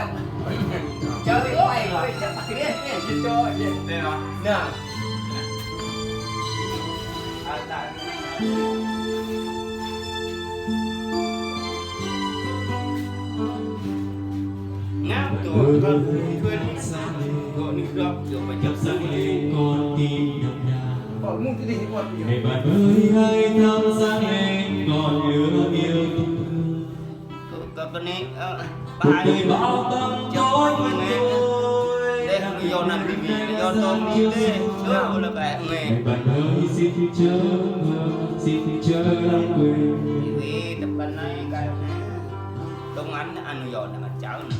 chậm chơi đi quay rồi chắc là cái này chơi đây rồi nè ngáp tuổi con quên gọi nước đọc rồi mà chậm sáng lên con tim đậm đà ở mùng cái gì còn ngày bạn ơi hãy thắp sáng lên ngọn lửa yêu cái này cuộc ba đời bao tâm tối tôi đây là cái do nằm đi do tôi đi đây đó là bạn ngày mẹ bạn ơi xin chớ xin chớ lãng quên vì tập bên này cái này đông anh dọn là mặt cháu nữa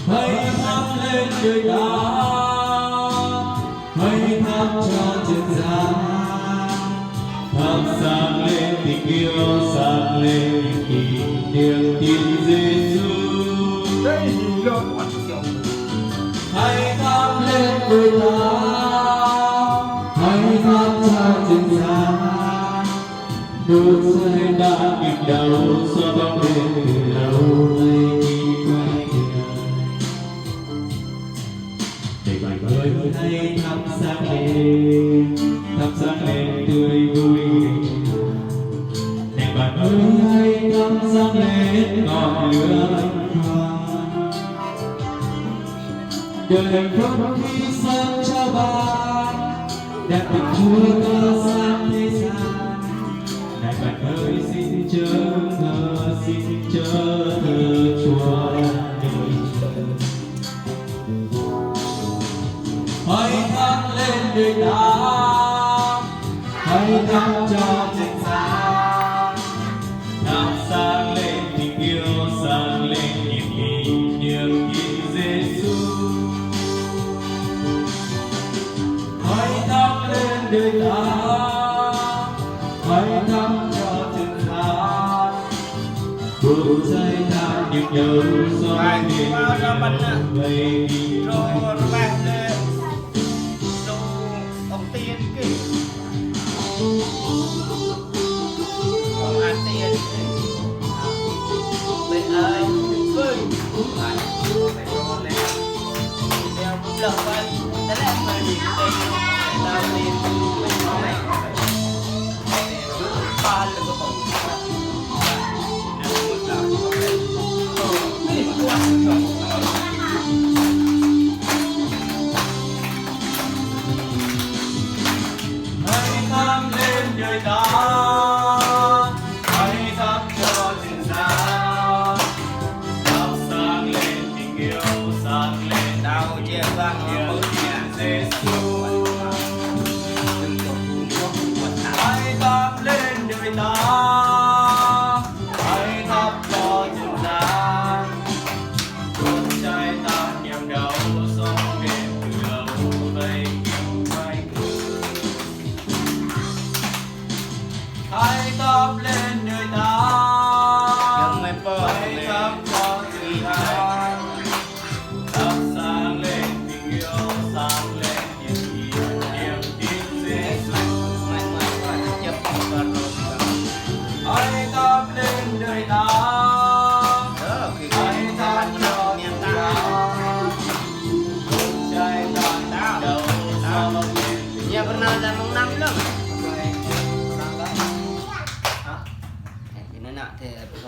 hãy thắp lên đời ta hãy thắp cho chân gian thắp sáng lên tình yêu sáng lên kỷ niệm tin Giêsu đây lo quá nhiều hãy thắp lên đời ta hãy thắp cho chân gian đốt cháy đã kịp đầu xóa bóng đêm từ lâu nay khi quay về để bài ơi hãy thắp sáng lên tươi vui để bạn ơi hãy thắp sáng lên ngọn lửa ánh vàng đời hạnh phúc khi sáng cho bạn đẹp tình Chúa ca sáng thế gian này bạn ơi xin chớ ngờ xin chớ thờ Chúa hãy thắp lên đời ta hãy thắp cho chân gian thắp sáng lên tình yêu sáng lên niềm kỷ niệm tin Giêsu hãy thắp lên đời ta hãy thắp cho chân gian đốt cháy ta niềm nhớ soi đêm về rồi bạn đâu ông tiên kì ông ăn tiền bên ơi ơi phải cho lên đeo lợn vậy thế là mình đây tao đi mình có mày ba lần có phòng hãy thắp lên đời ta hãy thắp cho chân gian thắp sáng lên tình yêu sáng lên tao chia vang niềm tin Giêsu hãy thắp lên đời ta hãy thắp cho chân gian đốt cháy ta niềm đau xót đêm từ lâu vây kín quay hãy thắp lên đời ta mày bơ hãy thắp